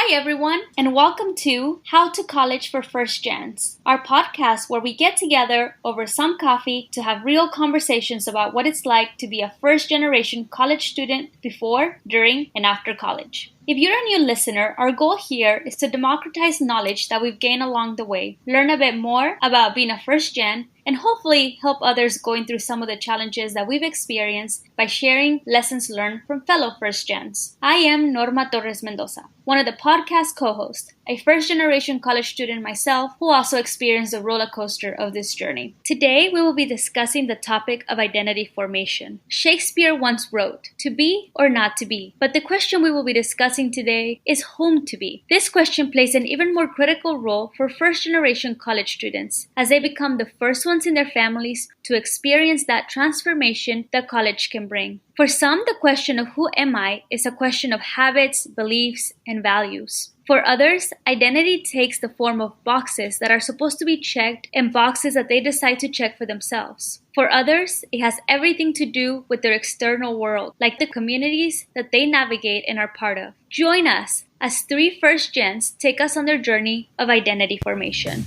Hi everyone, and welcome to How to College for First Gens, our podcast where we get together over some coffee to have real conversations about what it's like to be a first-generation college student before, during, and after college. If you're a new listener, our goal here is to democratize knowledge that we've gained along the way, learn a bit more about being a first gen, and hopefully help others going through some of the challenges that we've experienced by sharing lessons learned from fellow first gens. I am Norma Torres Mendoza, one of the podcast co-hosts, a first-generation college student myself who also experienced the roller coaster of this journey. Today, we will be discussing the topic of identity formation. Shakespeare once wrote, "To be or not to be," but the question we will be discussing today is whom to be. This question plays an even more critical role for first-generation college students as they become the first ones in their families to experience that transformation that college can bring. For some, the question of who am I is a question of habits, beliefs, and values. For others, identity takes the form of boxes that are supposed to be checked and boxes that they decide to check for themselves. For others, it has everything to do with their external world, like the communities that they navigate and are part of. Join us as three first gens take us on their journey of identity formation.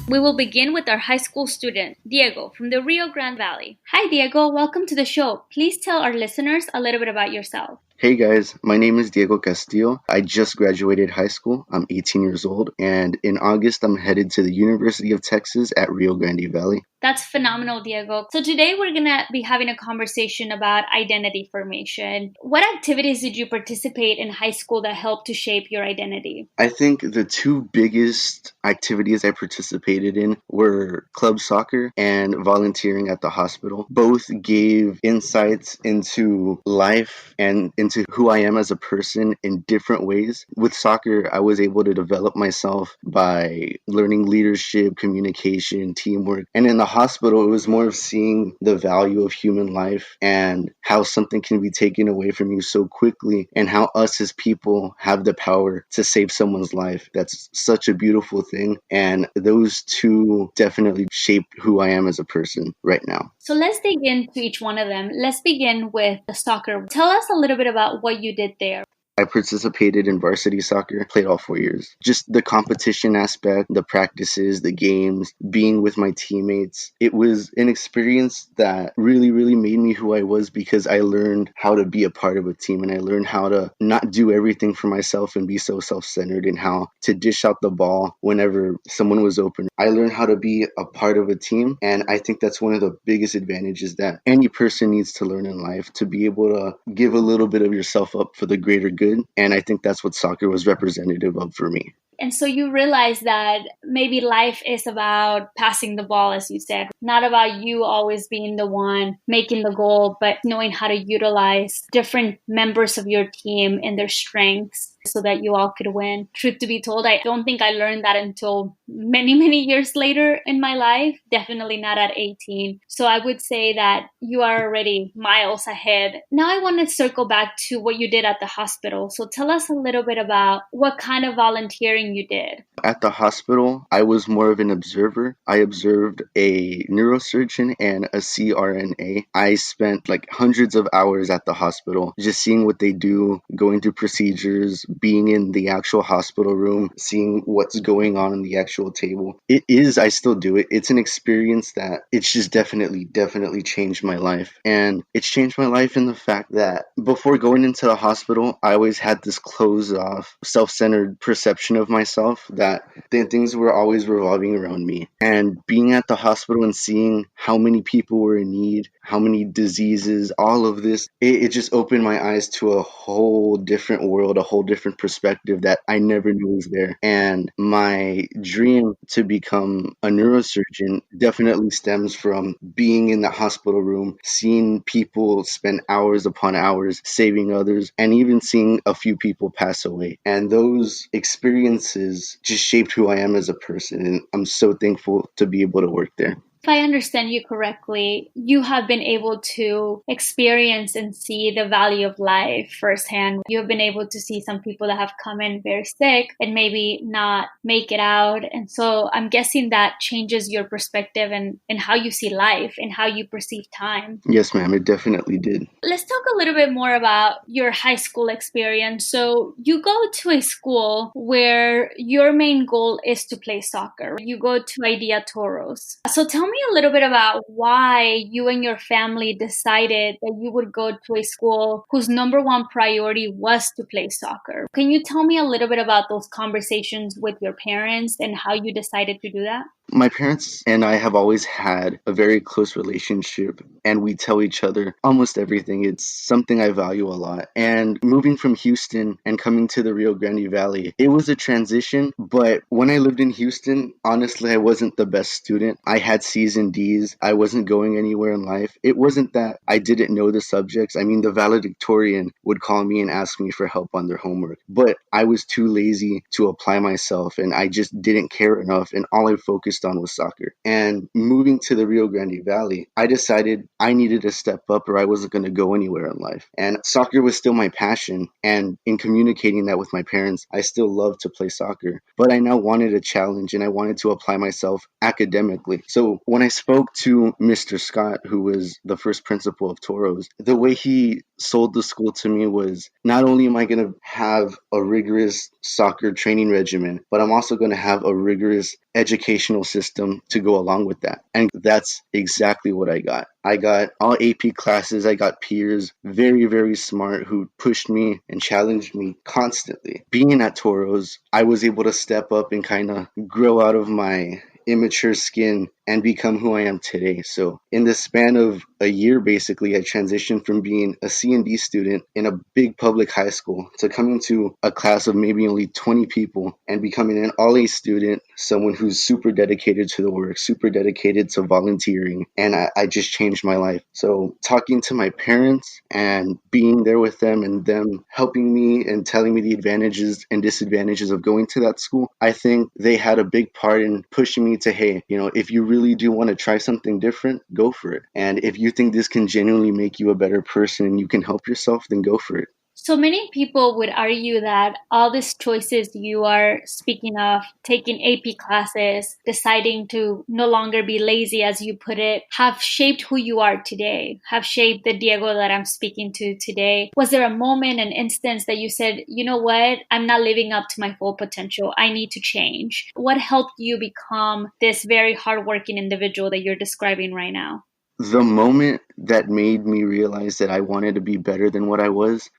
We will begin with our high school student, Diego, from the Rio Grande Valley. Hi, Diego. Welcome to the show. Please tell our listeners a little bit about yourself. Hey guys, my name is Diego Castillo. I just graduated high school. I'm 18 years old, and in August, I'm headed to the University of Texas at Rio Grande Valley. That's phenomenal, Diego. So today we're going to be having a conversation about identity formation. What activities did you participate in high school that helped to shape your identity? I think the two biggest activities I participated in were club soccer and volunteering at the hospital. Both gave insights into life and into who I am as a person in different ways. With soccer, I was able to develop myself by learning leadership, communication, teamwork. And in the hospital, it was more of seeing the value of human life and how something can be taken away from you so quickly and how us as people have the power to save someone's life. That's such a beautiful thing. And those two definitely shaped who I am as a person right now. So let's dig into each one of them. Let's begin with the soccer. Tell us a little bit about what you did there. I participated in varsity soccer, played all 4 years. Just the competition aspect, the practices, the games, being with my teammates. It was an experience that really, really made me who I was because I learned how to be a part of a team and I learned how to not do everything for myself and be so self-centered and how to dish out the ball whenever someone was open. I learned how to be a part of a team, and I think that's one of the biggest advantages that any person needs to learn in life, to be able to give a little bit of yourself up for the greater good. And I think that's what soccer was representative of for me. And so you realize that maybe life is about passing the ball, as you said, not about you always being the one making the goal, but knowing how to utilize different members of your team and their strengths so that you all could win. Truth to be told, I don't think I learned that until many, many years later in my life. Definitely not at 18. So I would say that you are already miles ahead. Now I want to circle back to what you did at the hospital. So tell us a little bit about what kind of volunteering you did. At the hospital, I was more of an observer. I observed a neurosurgeon and a CRNA. I spent like hundreds of hours at the hospital just seeing what they do, going through procedures, being in the actual hospital room, seeing what's going on the actual table. I still do it. It's an experience that it's just definitely changed my life. And it's changed my life in the fact that before going into the hospital, I always had this closed off, self-centered perception of myself that things were always revolving around me. And being at the hospital and seeing how many people were in need, how many diseases, all of this, it just opened my eyes to a whole different world, a whole different perspective that I never knew was there. And my dream to become a neurosurgeon definitely stems from being in the hospital room, seeing people spend hours upon hours saving others, and even seeing a few people pass away. And those experiences just shaped who I am as a person. And I'm so thankful to be able to work there. If I understand you correctly, you have been able to experience and see the value of life firsthand. You have been able to see some people that have come in very sick and maybe not make it out. And so I'm guessing that changes your perspective and how you see life and how you perceive time. Yes, ma'am, it definitely did. Let's talk a little bit more about your high school experience. So you go to a school where your main goal is to play soccer. You go to Idea Toros. So tell me a little bit about why you and your family decided that you would go to a school whose number one priority was to play soccer. Can you tell me a little bit about those conversations with your parents and how you decided to do that? My parents and I have always had a very close relationship, and we tell each other almost everything. It's something I value a lot. And moving from Houston and coming to the Rio Grande Valley, it was a transition. But when I lived in Houston, honestly, I wasn't the best student. I had C's and D's. I wasn't going anywhere in life. It wasn't that I didn't know the subjects. I mean, the valedictorian would call me and ask me for help on their homework. But I was too lazy to apply myself, and I just didn't care enough. And all I focused on was soccer. And moving to the Rio Grande Valley, I decided I needed to step up or I wasn't going to go anywhere in life. And soccer was still my passion. And in communicating that with my parents, I still love to play soccer. But I now wanted a challenge and I wanted to apply myself academically. So when I spoke to Mr. Scott, who was the first principal of Toros, the way he sold the school to me was, not only am I going to have a rigorous soccer training regimen, but I'm also going to have a rigorous educational system to go along with that. And that's exactly what I got. I got all AP classes. I got peers, very, very smart, who pushed me and challenged me constantly. Being at Toros, I was able to step up and kind of grow out of my immature skin and become who I am today. So in the span of a year, basically, I transitioned from being a C&D student in a big public high school to coming to a class of maybe only 20 people and becoming an all-A student, someone who's super dedicated to the work, super dedicated to volunteering. And I just changed my life. So talking to my parents and being there with them and them helping me and telling me the advantages and disadvantages of going to that school, I think they had a big part in pushing me to, hey, if you really do want to try something different, go for it. And if you think this can genuinely make you a better person and you can help yourself, then go for it. So many people would argue that all these choices you are speaking of, taking AP classes, deciding to no longer be lazy, as you put it, have shaped who you are today, have shaped the Diego that I'm speaking to today. Was there a moment, an instance that you said, you know what, I'm not living up to my full potential. I need to change. What helped you become this very hardworking individual that you're describing right now? The moment that made me realize that I wanted to be better than what I was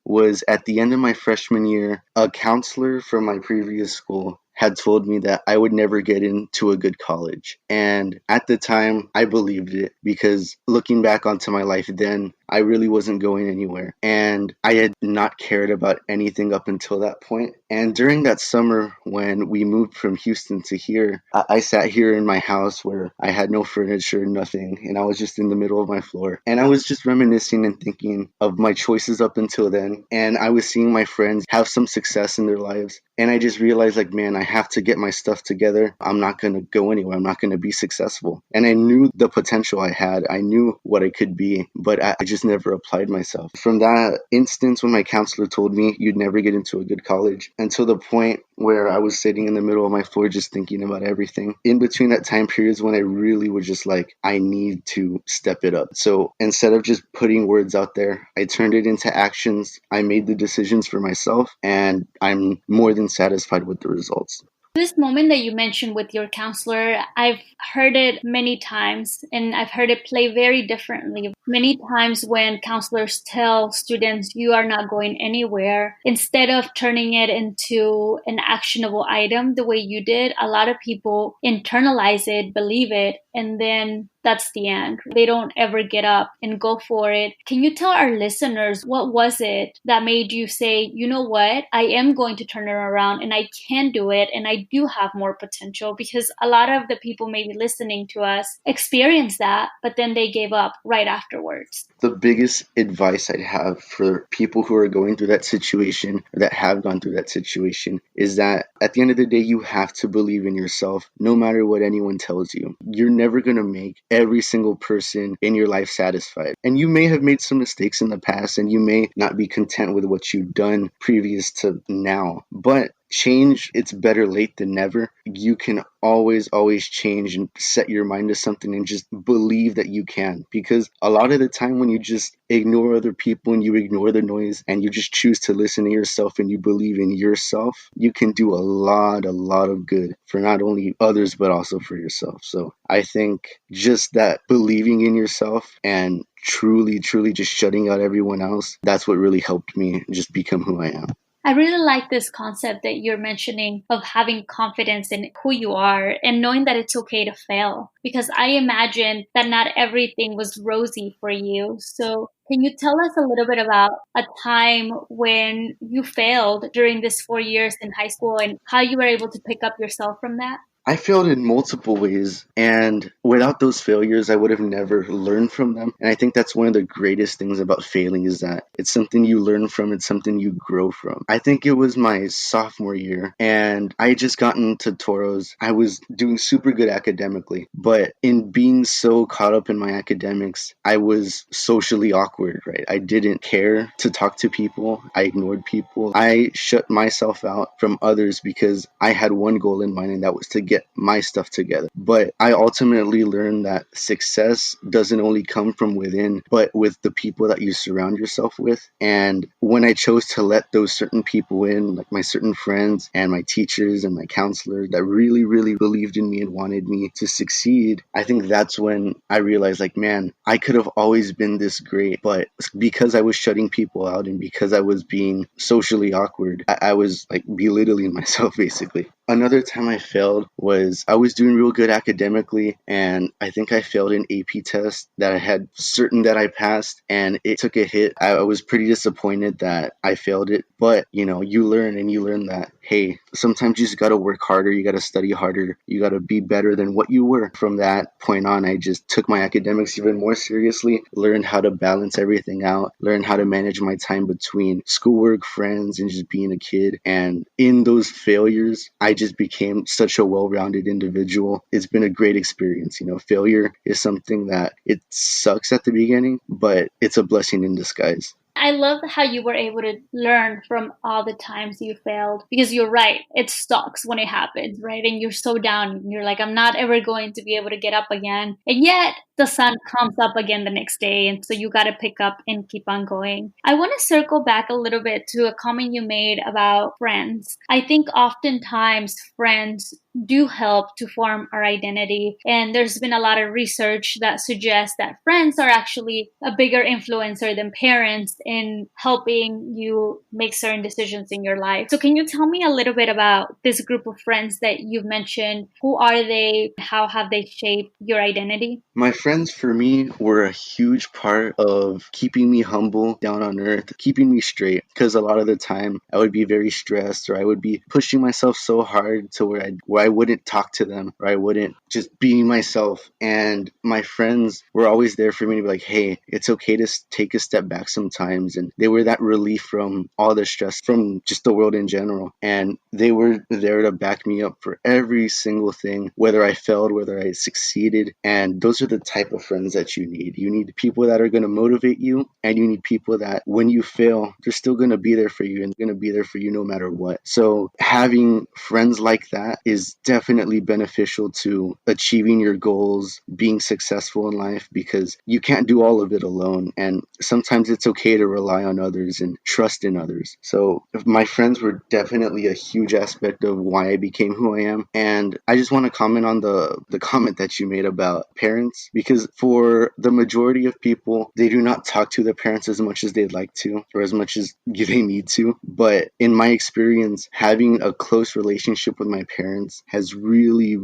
at the end of my freshman year. A counselor from my previous school had told me that I would never get into a good college. And at the time, I believed it, because looking back onto my life then, I really wasn't going anywhere. And I had not cared about anything up until that point. And during that summer when we moved from Houston to here, I sat here in my house where I had no furniture, nothing, and I was just in the middle of my floor. And I was just reminiscing and thinking of my choices up until then. And I was seeing my friends have some success in their lives. And I just realized, like, man, I have to get my stuff together. I'm not going to go anywhere. I'm not going to be successful. And I knew the potential I had. I knew what I could be, but I just never applied myself. From that instance, when my counselor told me you'd never get into a good college, until the point where I was sitting in the middle of my floor just thinking about everything. In between that time periods when I really was just like, I need to step it up. So instead of just putting words out there, I turned it into actions. I made the decisions for myself, and I'm more than satisfied with the results. This moment that you mentioned with your counselor, I've heard it many times, and I've heard it play very differently. Many times when counselors tell students you are not going anywhere, instead of turning it into an actionable item the way you did, a lot of people internalize it, believe it, and then that's the end. They don't ever get up and go for it. Can you tell our listeners, what was it that made you say, you know what, I am going to turn it around and I can do it and I do have more potential? Because a lot of the people maybe listening to us experience that, but then they gave up right afterwards. The biggest advice I'd have for people who are going through that situation, or that have gone through that situation, is that at the end of the day, you have to believe in yourself, no matter what anyone tells you. You're never going to make every single person in your life satisfied. And you may have made some mistakes in the past, and you may not be content with what you've done previous to now, but change, it's better late than never. You can always change and set your mind to something and just believe that you can. Because a lot of the time when you just ignore other people and you ignore the noise and you just choose to listen to yourself and you believe in yourself, you can do a lot of good for not only others but also for yourself. So I think just that believing in yourself and truly just shutting out everyone else, that's what really helped me just become who I am. I really like this concept that you're mentioning of having confidence in who you are and knowing that it's okay to fail. Because I imagine that not everything was rosy for you. So can you tell us a little bit about a time when you failed during this 4 years in high school and how you were able to pick up yourself from that? I failed in multiple ways, and without those failures, I would have never learned from them. And I think that's one of the greatest things about failing is that it's something you learn from, it's something you grow from. I think it was my sophomore year, and I had just gotten to Toros. I was doing super good academically, but in being so caught up in my academics, I was socially awkward, right? I didn't care to talk to people. I ignored people. I shut myself out from others because I had one goal in mind, and that was to get my stuff together. But I ultimately learned that success doesn't only come from within, but with the people that you surround yourself with. And when I chose to let those certain people in, like my certain friends and my teachers and my counselors that really believed in me and wanted me to succeed, I think that's when I realized, like, man, I could have always been this great, but because I was shutting people out and because I was being socially awkward, I was like belittling myself basically. Another time I failed was I was doing real good academically, and I think I failed an AP test that I had certain that I passed, and it took a hit. I was pretty disappointed that I failed it, but you learn that, hey, sometimes you just got to work harder, you got to study harder, you got to be better than what you were. From that point on, I just took my academics even more seriously, learned how to balance everything out, learned how to manage my time between schoolwork, friends, and just being a kid. And in those failures, I just became such a well-rounded individual. It's been a great experience. Failure is something that it sucks at the beginning, but it's a blessing in disguise. I love how you were able to learn from all the times you failed, because you're right, it sucks when it happens, right? And you're so down and you're like, I'm not ever going to be able to get up again. And yet the sun comes up again the next day. And so you got to pick up and keep on going. I want to circle back a little bit to a comment you made about friends. I think oftentimes friends do help to form our identity. And there's been a lot of research that suggests that friends are actually a bigger influencer than parents in helping you make certain decisions in your life. So can you tell me a little bit about this group of friends that you've mentioned? Who are they? How have they shaped your identity? My friends, for me, were a huge part of keeping me humble, down on earth, keeping me straight. Because a lot of the time, I would be very stressed, or I would be pushing myself so hard to where I wouldn't talk to them, or I wouldn't just be myself. And my friends were always there for me to be like, hey, it's okay to take a step back sometimes. And they were that relief from all the stress from just the world in general. And they were there to back me up for every single thing, whether I failed, whether I succeeded. And those are the type of friends that you need. You need people that are going to motivate you, and you need people that when you fail, they're still going to be there for you, and they're going to be there for you no matter what. So having friends like that is definitely beneficial to achieving your goals, being successful in life, because you can't do all of it alone. And sometimes it's okay to rely on others and trust in others. So my friends were definitely a huge aspect of why I became who I am. And I just want to comment on the comment that you made about parents, because for the majority of people, they do not talk to their parents as much as they'd like to, or as much as they need to. But in my experience, having a close relationship with my parents has really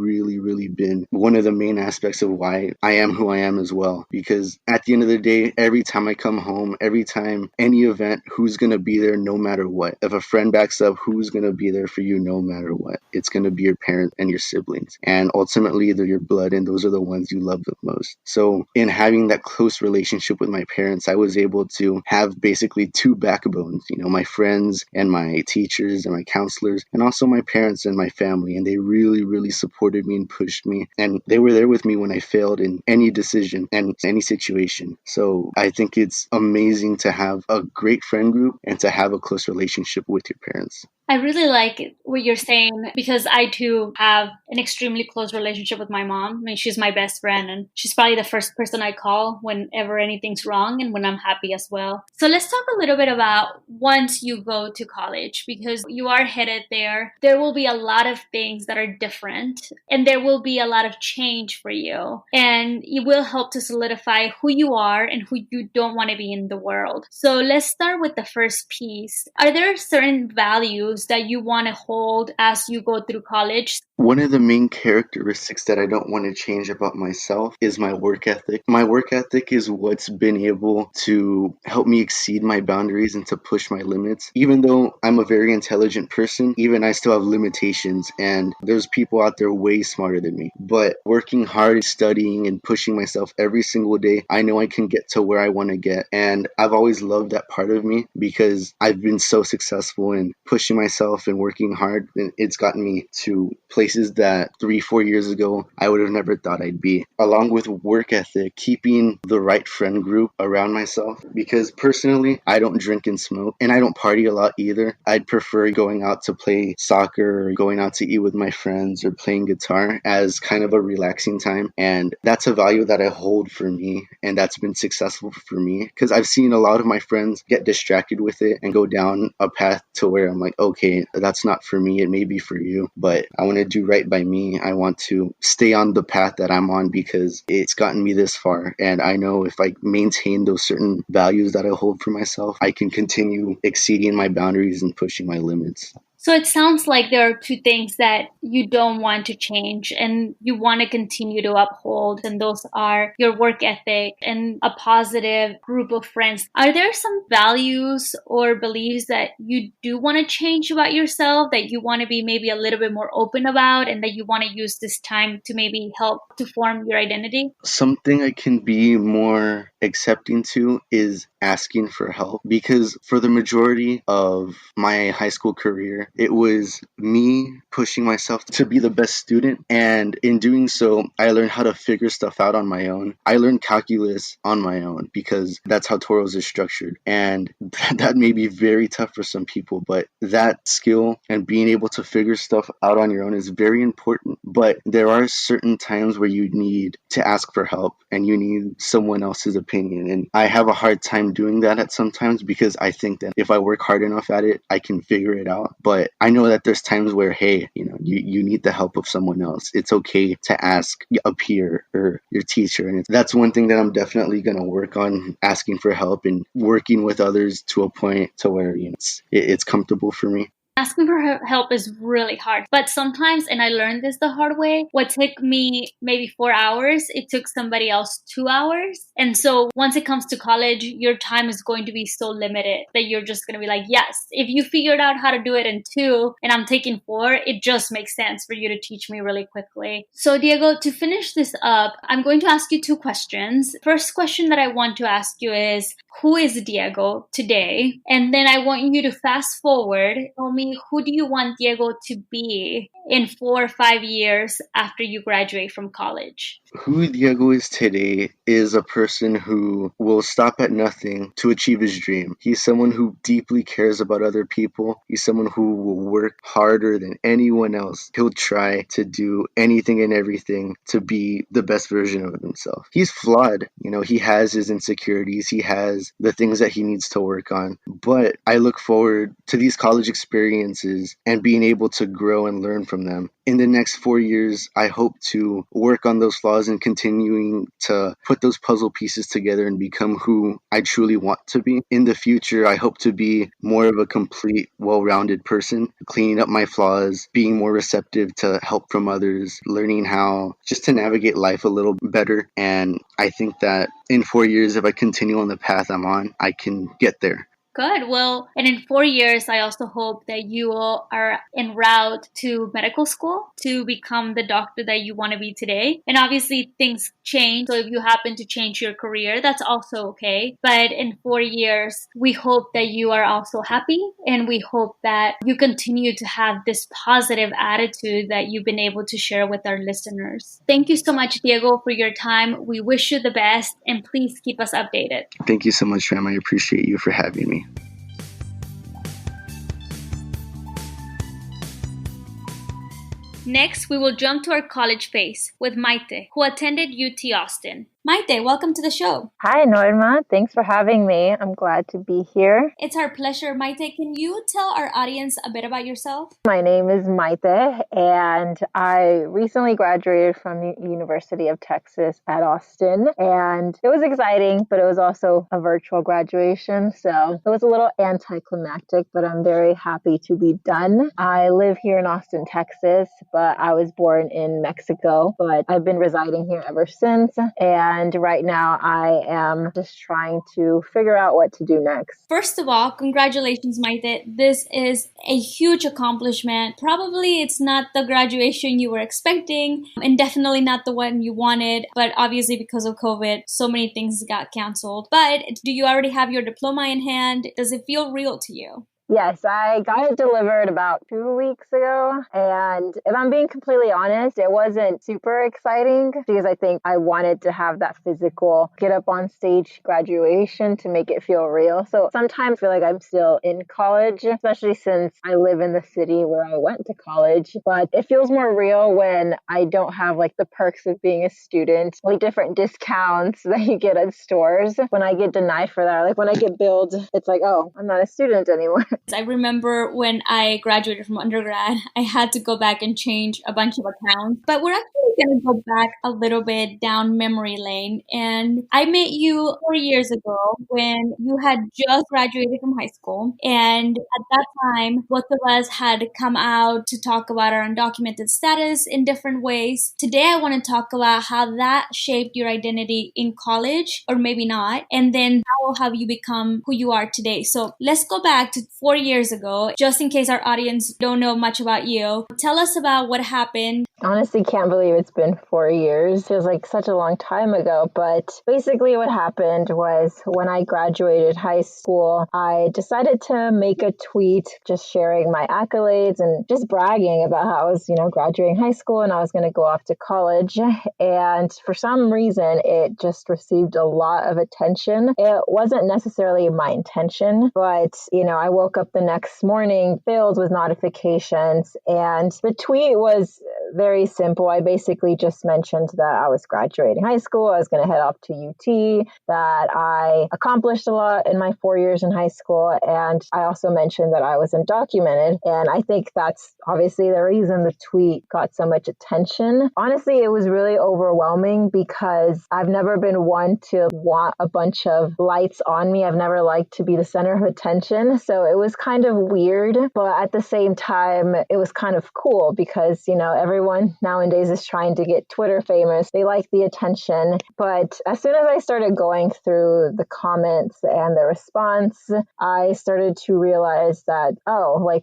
been one of the main aspects of why I am who I am as well. Because at the end of the day, every time I come home, every time any event, who's going to be there no matter what? If a friend backs up, who's going to be there for you no matter what? It's going to be your parents and your siblings. And ultimately, they're your blood, and those are the ones you love the most. So in having that close relationship with my parents, I was able to have basically two backbones. My friends coaches and my teachers and my counselors, and also my parents and my family. And they really, really supported me and pushed me. And they were there with me when I failed in any decision and any situation. So I think it's amazing to have a great friend group and to have a close relationship with your parents. I really like what you're saying because I too have an extremely close relationship with my mom. I mean, she's my best friend and she's probably the first person I call whenever anything's wrong and when I'm happy as well. So let's talk a little bit about once you go to college, because you are headed there. There will be a lot of things that are different and there will be a lot of change for you, and it will help to solidify who you are and who you don't want to be in the world. So let's start with the first piece. Are there certain values that you want to hold as you go through college? One of the main characteristics that I don't want to change about myself is my work ethic. My work ethic is what's been able to help me exceed my boundaries and to push my limits. Even though I'm a very intelligent person, even I still have limitations, and there's people out there way smarter than me. But working hard, studying, and pushing myself every single day, I know I can get to where I want to get. And I've always loved that part of me because I've been so successful in pushing myself and working hard, and it's gotten me to places that 3-4 years ago I would have never thought I'd be. Along with work ethic, keeping the right friend group around myself, because personally I don't drink and smoke and I don't party a lot either. I'd prefer going out to play soccer or going out to eat with my friends or playing guitar as kind of a relaxing time, and that's a value that I hold for me, and that's been successful for me because I've seen a lot of my friends get distracted with it and go down a path to where I'm like, okay, that's not for me. It may be for you, but I want to do right by me. I want to stay on the path that I'm on because it's gotten me this far. And I know if I maintain those certain values that I hold for myself, I can continue exceeding my boundaries and pushing my limits. So it sounds like there are two things that you don't want to change and you want to continue to uphold, and those are your work ethic and a positive group of friends. Are there some values or beliefs that you do want to change about yourself, that you want to be maybe a little bit more open about, and that you want to use this time to maybe help to form your identity? Something I can be more accepting to is asking for help, because for the majority of my high school career, it was me pushing myself to be the best student, and in doing so, I learned how to figure stuff out on my own. I learned calculus on my own because that's how Toros is structured, and that may be very tough for some people, but that skill and being able to figure stuff out on your own is very important. But there are certain times where you need to ask for help and you need someone else's opinion, and I have a hard time doing that at sometimes because I think that if I work hard enough at it, I can figure it out. But I know that there's times where, hey, you need the help of someone else. It's okay to ask a peer or your teacher, and that's one thing that I'm definitely going to work on, asking for help and working with others to a point to where it's comfortable for me. Asking for help is really hard, but sometimes, and I learned this the hard way, what took me maybe 4 hours, it took somebody else 2 hours. And so once it comes to college, your time is going to be so limited that you're just going to be like, yes, if you figured out how to do it in 2 and I'm taking 4, it just makes sense for you to teach me really quickly. So Diego, to finish this up, I'm going to ask you 2 questions. First question that I want to ask you is, who is Diego today? And then I want you to fast forward. Tell me, who do you want Diego to be in 4 or 5 years after you graduate from college? Who Diego is today is a person who will stop at nothing to achieve his dream. He's someone who deeply cares about other people. He's someone who will work harder than anyone else. He'll try to do anything and everything to be the best version of himself. He's flawed. He has his insecurities. He has the things that he needs to work on. But I look forward to these college experiences and being able to grow and learn from them. In the next 4 years, I hope to work on those flaws and continuing to put those puzzle pieces together and become who I truly want to be. In the future, I hope to be more of a complete, well-rounded person, cleaning up my flaws, being more receptive to help from others, learning how just to navigate life a little better. And I think that in 4 years, if I continue on the path I'm on, I can get there. Good. Well, and in 4 years, I also hope that you all are en route to medical school to become the doctor that you want to be today. And obviously, things change. So if you happen to change your career, that's also okay. But in 4 years, we hope that you are also happy, and we hope that you continue to have this positive attitude that you've been able to share with our listeners. Thank you so much, Diego, for your time. We wish you the best, and please keep us updated. Thank you so much, Ram. I appreciate you for having me. Next, we will jump to our college phase with Mayte, who attended UT Austin. Mayte, welcome to the show. Hi, Norma. Thanks for having me. I'm glad to be here. It's our pleasure. Mayte, can you tell our audience a bit about yourself? My name is Mayte, and I recently graduated from the University of Texas at Austin. And it was exciting, but it was also a virtual graduation. So it was a little anticlimactic, but I'm very happy to be done. I live here in Austin, Texas, but I was born in Mexico, but I've been residing here ever since. And right now I am just trying to figure out what to do next. First of all, congratulations, Mayte. This is a huge accomplishment. Probably it's not the graduation you were expecting, and definitely not the one you wanted, but obviously because of COVID, so many things got canceled. But do you already have your diploma in hand? Does it feel real to you? Yes, I got it delivered about 2 weeks ago. And if I'm being completely honest, it wasn't super exciting because I think I wanted to have that physical get up on stage graduation to make it feel real. So sometimes I feel like I'm still in college, especially since I live in the city where I went to college. But it feels more real when I don't have like the perks of being a student, like different discounts that you get at stores. When I get denied for that, like when I get billed, it's like, oh, I'm not a student anymore. I remember when I graduated from undergrad, I had to go back and change a bunch of accounts. But we're actually going to go back a little bit down memory lane. And I met you 4 years ago when you had just graduated from high school. And at that time, both of us had come out to talk about our undocumented status in different ways. Today, I want to talk about how that shaped your identity in college, or maybe not. And then how have you become who you are today? So let's go back to 4 years ago, just in case our audience don't know much about you. Tell us about what happened. Honestly, can't believe it's been 4 years. Feels like such a long time ago. But basically what happened was when I graduated high school, I decided to make a tweet just sharing my accolades and just bragging about how I was, graduating high school and I was going to go off to college. And for some reason, it just received a lot of attention. It wasn't necessarily my intention, but, I woke up the next morning filled with notifications, and the tweet was very simple. I basically just mentioned that I was graduating high school, I was going to head off to UT, that I accomplished a lot in my 4 years in high school, and I also mentioned that I was undocumented. And I think that's obviously the reason the tweet got so much attention. Honestly, it was really overwhelming because I've never been one to want a bunch of lights on me. I've never liked to be the center of attention. So it was kind of weird, but at the same time, it was kind of cool because, everyone nowadays is trying to get Twitter famous. They like the attention. But as soon as I started going through the comments and the response, I started to realize that,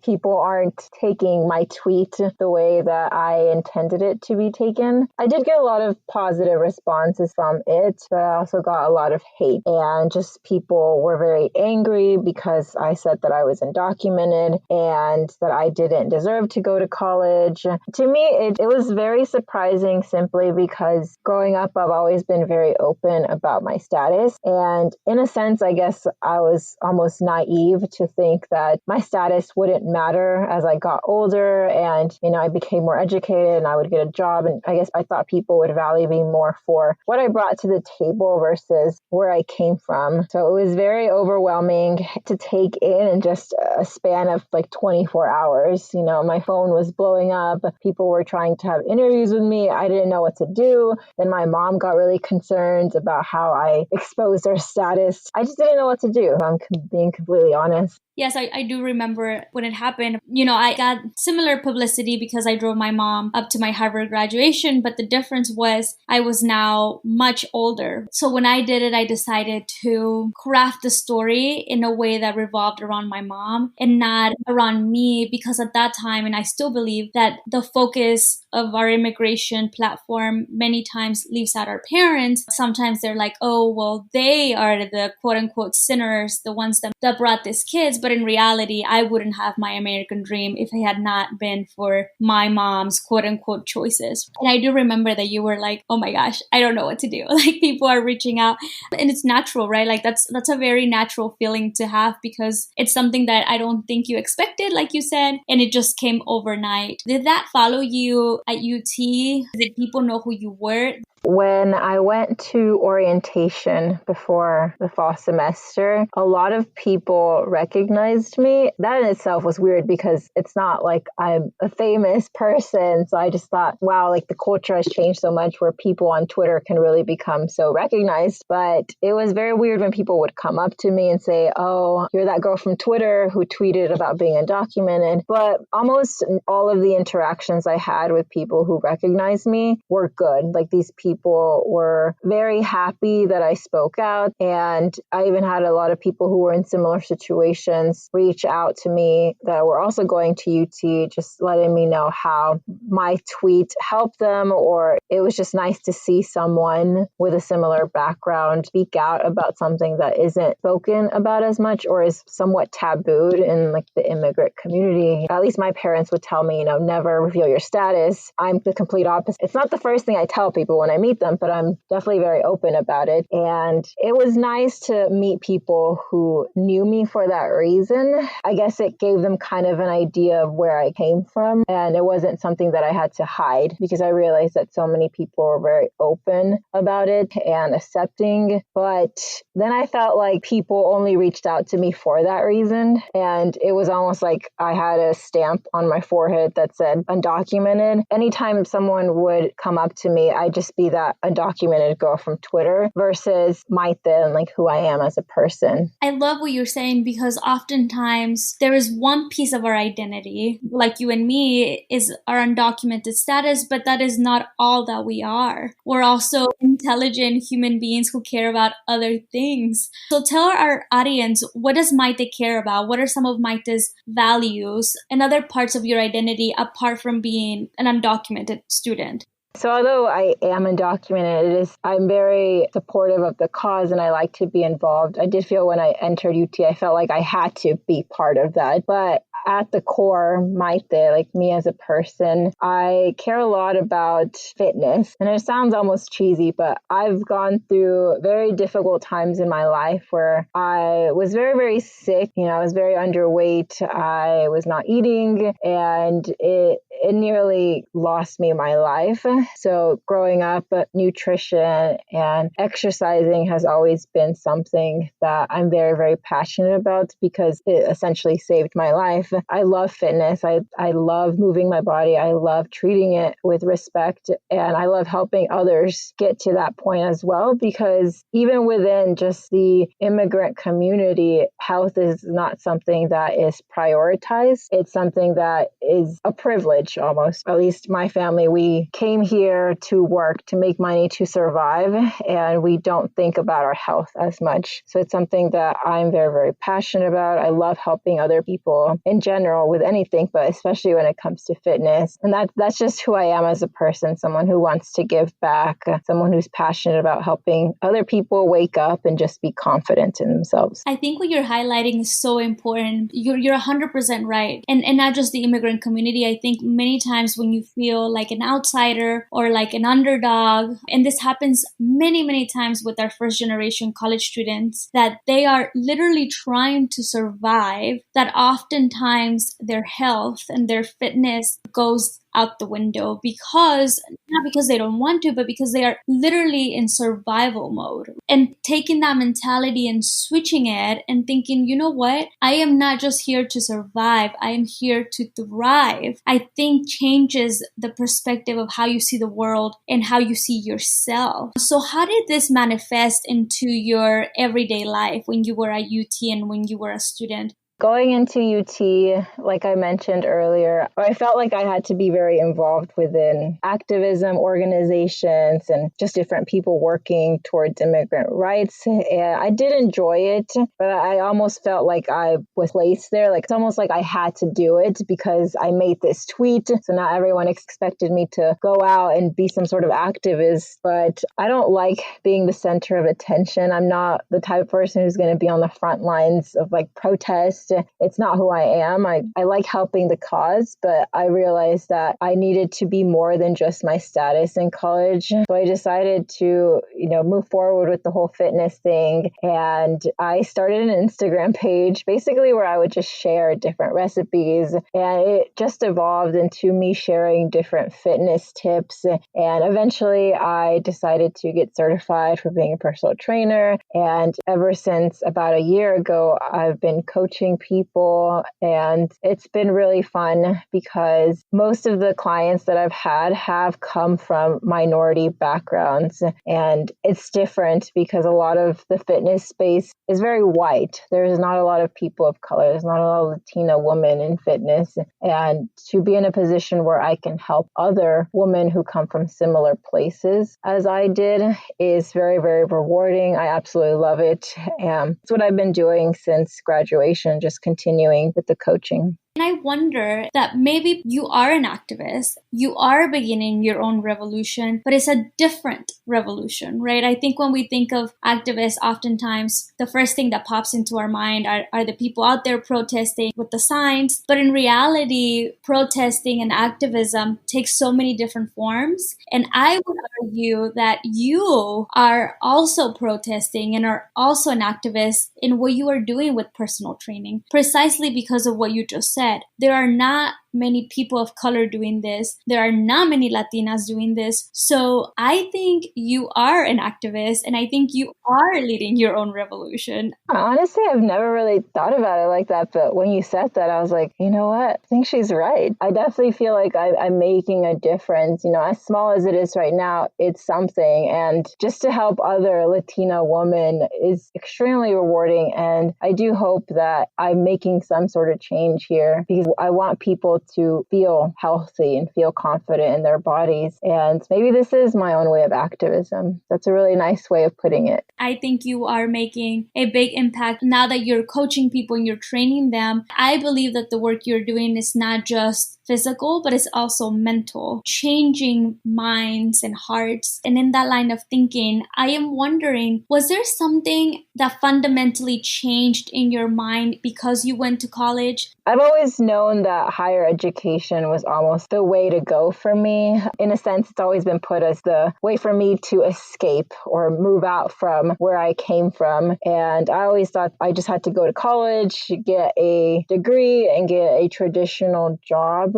people aren't taking my tweet the way that I intended it to be taken. I did get a lot of positive responses from it, but I also got a lot of hate. And just people were very angry because I said that I was undocumented and that I didn't deserve to go to college. To me, it was very surprising simply because growing up, I've always been very open about my status. And in a sense, I guess I was almost naive to think that my status wouldn't matter as I got older and, I became more educated and I would get a job. And I guess I thought people would value me more for what I brought to the table versus where I came from. So it was very overwhelming to take in just a span of like 24 hours. My phone was blowing up. People were trying trying to have interviews with me. I didn't know what to do. Then my mom got really concerned about how I exposed their status. I just didn't know what to do. I'm being completely honest. Yes, I do remember when it happened. I got similar publicity because I drove my mom up to my Harvard graduation, but the difference was I was now much older. So when I did it, I decided to craft the story in a way that revolved around my mom and not around me, because at that time, and I still believe that the focus of our immigration platform many times leaves out our parents. Sometimes they're like, oh, well, they are the quote unquote sinners, the ones that brought these kids. But in reality, I wouldn't have my American dream if it had not been for my mom's quote unquote choices. And I do remember that you were like, oh my gosh, I don't know what to do. Like, people are reaching out, and it's natural, right? Like that's a very natural feeling to have, because it's something that I don't think you expected, like you said, and it just came overnight. Did that follow you at UT? Did people know who you were? When I went to orientation before the fall semester, a lot of people recognized me. That in itself was weird because it's not like I'm a famous person. So I just thought, wow, like the culture has changed so much where people on Twitter can really become so recognized. But it was very weird when people would come up to me and say, oh, you're that girl from Twitter who tweeted about being undocumented. But almost all of the interactions I had with people who recognized me were good. Like, these people were very happy that I spoke out. And I even had a lot of people who were in similar situations reach out to me that were also going to UT, just letting me know how my tweet helped them, or it was just nice to see someone with a similar background speak out about something that isn't spoken about as much or is somewhat tabooed in like the immigrant community. At least my parents would tell me, never reveal your status. I'm the complete opposite. It's not the first thing I tell people when I meet them, but I'm definitely very open about it. And it was nice to meet people who knew me for that reason. I guess it gave them kind of an idea of where I came from. And it wasn't something that I had to hide, because I realized that so many people were very open about it and accepting. But then I felt like people only reached out to me for that reason. And it was almost like I had a stamp on my forehead that said undocumented. Anytime someone would come up to me, I'd just be that undocumented girl from Twitter versus Mayte and like who I am as a person. I love what you're saying, because oftentimes there is one piece of our identity, like you and me, is our undocumented status, but that is not all that we are. We're also intelligent human beings who care about other things. So tell our audience, what does Mayte care about? What are some of Mayte's values and other parts of your identity apart from being an undocumented student? So although I am undocumented, I'm very supportive of the cause and I like to be involved. I did feel when I entered UT, I felt like I had to be part of that. But at the core, Mayte, like me as a person, I care a lot about fitness. And it sounds almost cheesy, but I've gone through very difficult times in my life where I was very, very sick. I was very underweight. I was not eating, and it nearly lost me my life. So growing up, nutrition and exercising has always been something that I'm very, very passionate about because it essentially saved my life. I love fitness. I love moving my body. I love treating it with respect. And I love helping others get to that point as well, because even within just the immigrant community, health is not something that is prioritized. It's something that is a privilege almost. At least my family, we came here to work, to make money, to survive, and we don't think about our health as much. So it's something that I'm very, very passionate about. I love helping other people in general with anything, but especially when it comes to fitness. And that's just who I am as a person, someone who wants to give back, someone who's passionate about helping other people wake up and just be confident in themselves. I think what you're highlighting is so important. You're 100% right. And not just the immigrant community. I think many times when you feel like an outsider or like an underdog, and this happens many, many times with our first generation college students, that they are literally trying to survive, that oftentimes their health and their fitness goes out the window because, not because they don't want to, but because they are literally in survival mode. And taking that mentality and switching it and thinking, you know what? I am not just here to survive. I am here to thrive. I think changes the perspective of how you see the world and how you see yourself. So how did this manifest into your everyday life when you were at UT and when you were a student? Going into UT, like I mentioned earlier, I felt like I had to be very involved within activism organizations and just different people working towards immigrant rights. And I did enjoy it, but I almost felt like I was placed there. Like it's almost like I had to do it because I made this tweet. So not everyone expected me to go out and be some sort of activist, but I don't like being the center of attention. I'm not the type of person who's going to be on the front lines of like protests. It's not who I am. I like helping the cause, but I realized that I needed to be more than just my status in college. So I decided to, move forward with the whole fitness thing. And I started an Instagram page, basically where I would just share different recipes. And it just evolved into me sharing different fitness tips. And eventually I decided to get certified for being a personal trainer. And ever since about a year ago, I've been coaching people, and it's been really fun because most of the clients that I've had have come from minority backgrounds, and it's different because a lot of the fitness space is very white. There's not a lot of people of color. There's not a lot of Latina women in fitness, and to be in a position where I can help other women who come from similar places as I did is very, very rewarding. I absolutely love it. And it's what I've been doing since graduation, just continuing with the coaching. And I wonder that maybe you are an activist, you are beginning your own revolution, but it's a different revolution, right? I think when we think of activists, oftentimes the first thing that pops into our mind are the people out there protesting with the signs. But in reality, protesting and activism takes so many different forms. And I would argue that you are also protesting and are also an activist in what you are doing with personal training, precisely because of what you just said. There are not many people of color doing this. There are not many Latinas doing this. So I think you are an activist, and I think you are leading your own revolution. Honestly, I've never really thought about it like that. But when you said that, I was like, you know what? I think she's right. I definitely feel like I'm making a difference. As small as it is right now, it's something. And just to help other Latina women is extremely rewarding. And I do hope that I'm making some sort of change here because I want people to feel healthy and feel confident in their bodies. And maybe this is my own way of activism. That's a really nice way of putting it. I think you are making a big impact now that you're coaching people and you're training them. I believe that the work you're doing is not just physical, but it's also mental, changing minds and hearts. And in that line of thinking, I am wondering, was there something that fundamentally changed in your mind because you went to college? I've always known that higher education was almost the way to go for me. In a sense, it's always been put as the way for me to escape or move out from where I came from. And I always thought I just had to go to college, get a degree, and get a traditional job,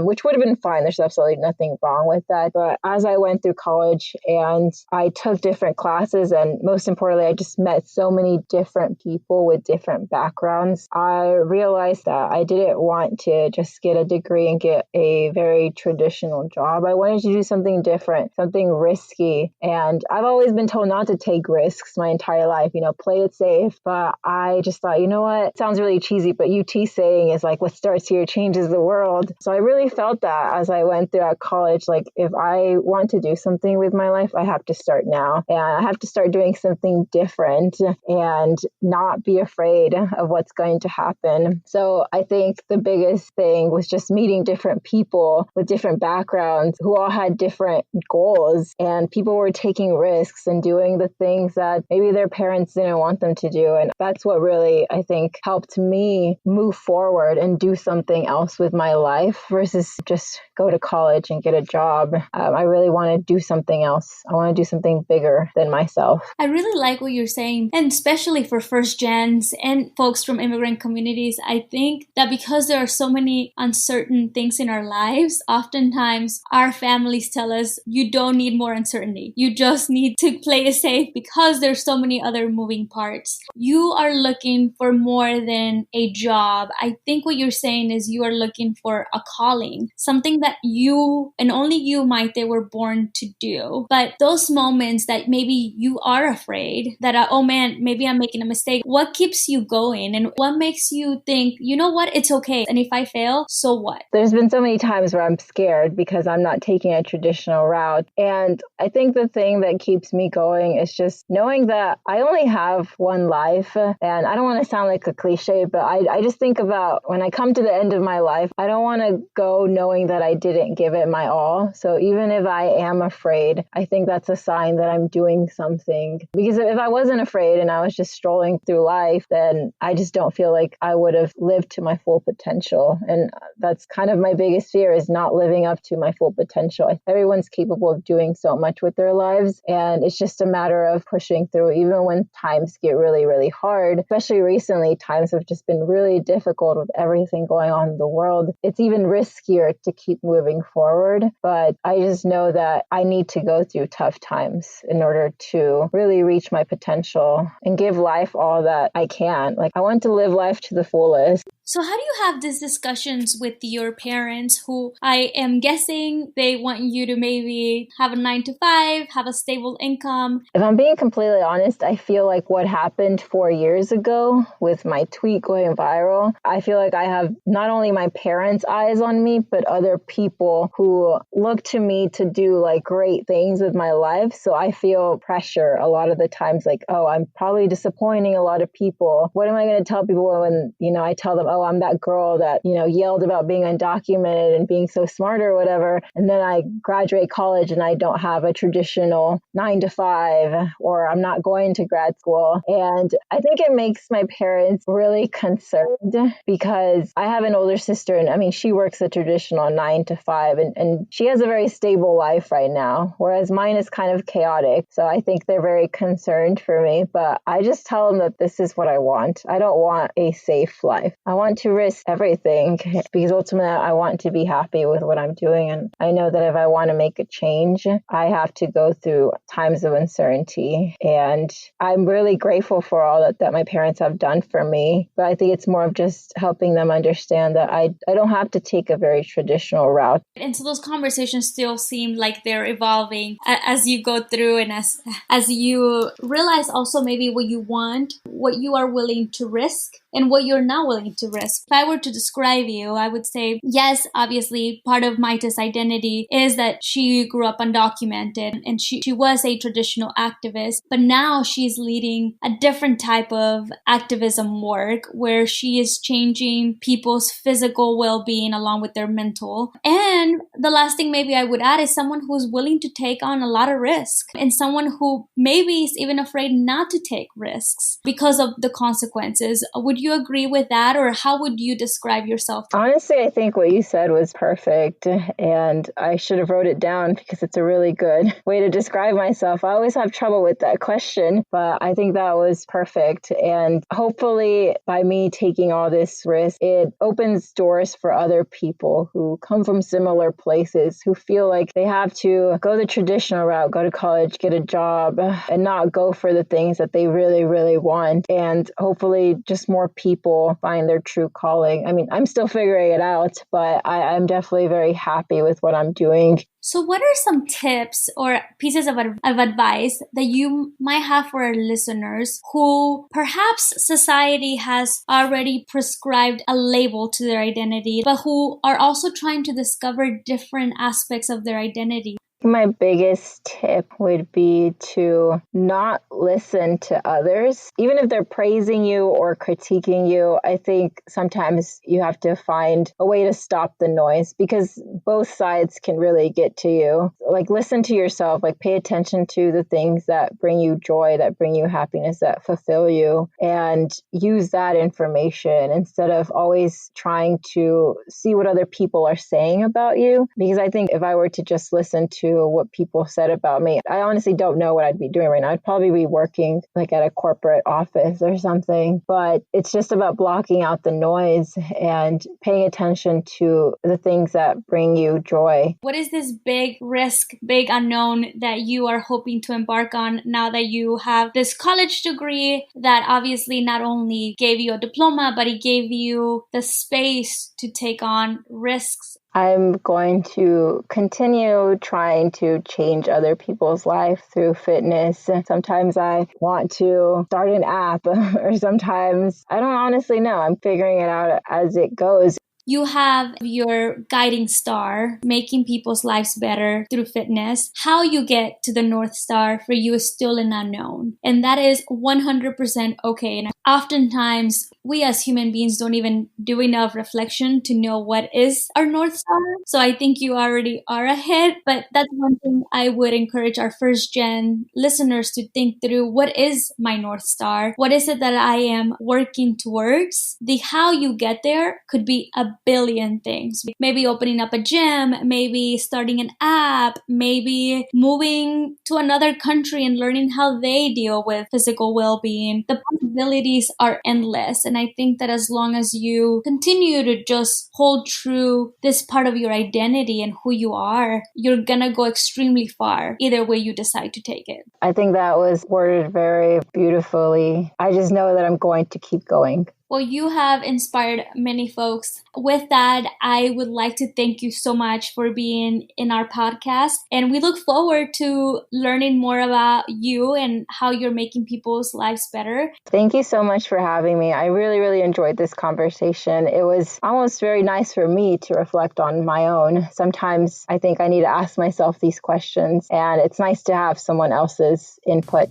which would have been fine. There's absolutely nothing wrong with that. But as I went through college and I took different classes, and most importantly, I just met so many different people with different backgrounds, I realized that I didn't want to just get a degree and get a very traditional job. I wanted to do something different, something risky. And I've always been told not to take risks my entire life, play it safe. But I just thought, you know what? It sounds really cheesy, but UT saying is like, what starts here changes the world. So I really felt that as I went throughout college, like if I want to do something with my life, I have to start now. And I have to start doing something different and not be afraid of what's going to happen. So I think the biggest thing was just meeting different people with different backgrounds who all had different goals, and people were taking risks and doing the things that maybe their parents didn't want them to do. And that's what really, I think, helped me move forward and do something else with my life. life versus just go to college and get a job. I really want to do something else. I want to do something bigger than myself. I really like what you're saying, and especially for first gens and folks from immigrant communities. I think that because there are so many uncertain things in our lives, oftentimes our families tell us you don't need more uncertainty. You just need to play it safe because there's so many other moving parts. You are looking for more than a job. I think what you're saying is you are looking for a calling, something that you and only you, Mayte, were born to do. But those moments that maybe you are afraid that, oh man, maybe I'm making a mistake. What keeps you going and what makes you think, you know what, it's okay. And if I fail, so what? There's been so many times where I'm scared because I'm not taking a traditional route. And I think the thing that keeps me going is just knowing that I only have one life. And I don't want to sound like a cliche, but I just think about when I come to the end of my life, I don't want to go knowing that I didn't give it my all. So even if I am afraid, I think that's a sign that I'm doing something. Because if I wasn't afraid and I was just strolling through life, then I just don't feel like I would have lived to my full potential. And that's kind of my biggest fear, is not living up to my full potential. Everyone's capable of doing so much with their lives. And it's just a matter of pushing through, even when times get really, really hard. Especially recently, times have just been really difficult with everything going on in the world. It's even riskier to keep moving forward. But I just know that I need to go through tough times in order to really reach my potential and give life all that I can. Like, I want to live life to the fullest. So how do you have these discussions with your parents, who I am guessing they want you to maybe have a 9 to 5, have a stable income? If I'm being completely honest, I feel like what happened 4 years ago with my tweet going viral, I feel like I have not only my parents' eyes on me, but other people who look to me to do like great things with my life. So I feel pressure a lot of the times, like, oh, I'm probably disappointing a lot of people. What am I going to tell people when, I tell them, oh, I'm that girl that, yelled about being undocumented and being so smart or whatever. And then I graduate college and I don't have a traditional 9 to 5, or I'm not going to grad school. And I think it makes my parents really concerned because I have an older sister, and I mean, she works a traditional 9 to 5 and she has a very stable life right now, whereas mine is kind of chaotic. So I think they're very concerned for me, but I just tell them that this is what I want. I don't want a safe life. I want to risk everything because ultimately I want to be happy with what I'm doing. And I know that if I want to make a change, I have to go through times of uncertainty. And I'm really grateful for all that my parents have done for me. But I think it's more of just helping them understand that I don't have to take a very traditional route. And so those conversations still seem like they're evolving as you go through, and as you realize also maybe what you want, what you are willing to risk, and what you're not willing to risk. If I were to describe you, I would say, yes, obviously, part of Mayte's identity is that she grew up undocumented and she was a traditional activist, but now she's leading a different type of activism work where she is changing people's physical well-being along with their mental. And the last thing maybe I would add is someone who's willing to take on a lot of risk, and someone who maybe is even afraid not to take risks because of the consequences. Would you agree with that, or how would you describe yourself? Honestly, I think what you said was perfect, and I should have wrote it down because it's a really good way to describe myself. I always have trouble with that question, but I think that was perfect. And hopefully by me taking all this risk, it opens doors for other people who come from similar places, who feel like they have to go the traditional route, go to college, get a job, and not go for the things that they really, really want. And hopefully just more people find their true calling. I mean, I'm still figuring it out, but I'm definitely very happy with what I'm doing. So what are some tips or pieces of advice that you might have for our listeners who perhaps society has already prescribed a label to their identity, but who are also trying to discover different aspects of their identity? my biggest tip would be to not listen to others. Even if they're praising you or critiquing you, I think sometimes you have to find a way to stop the noise because both sides can really get to you. Like, listen to yourself, like pay attention to the things that bring you joy, that bring you happiness, that fulfill you, and use that information instead of always trying to see what other people are saying about you. Because I think if I were to just listen to what people said about me, I honestly don't know what I'd be doing right now. I'd probably be working like at a corporate office or something. But it's just about blocking out the noise and paying attention to the things that bring you joy. What is this big risk, big unknown that you are hoping to embark on now that you have this college degree that obviously not only gave you a diploma, but it gave you the space to take on risks? I'm going to continue trying to change other people's life through fitness. Sometimes I want to start an app, or sometimes I don't honestly know. I'm figuring it out as it goes. You have your guiding star, making people's lives better through fitness. How you get to the North Star for you is still an unknown. And that is 100% okay. And oftentimes, we as human beings don't even do enough reflection to know what is our North Star. So I think you already are ahead. But that's one thing I would encourage our first gen listeners to think through. What is my North Star? What is it that I am working towards? The how you get there could be a billion things. Maybe opening up a gym, maybe starting an app, maybe moving to another country and learning how they deal with physical well-being. The possibilities are endless. And I think that as long as you continue to just hold true this part of your identity and who you are, you're gonna go extremely far, either way you decide to take it. I think that was worded very beautifully. I just know that I'm going to keep going. Well, you have inspired many folks. With that, I would like to thank you so much for being in our podcast. And we look forward to learning more about you and how you're making people's lives better. Thank you so much for having me. I really, really enjoyed this conversation. It was almost very nice for me to reflect on my own. Sometimes I think I need to ask myself these questions, and it's nice to have someone else's input.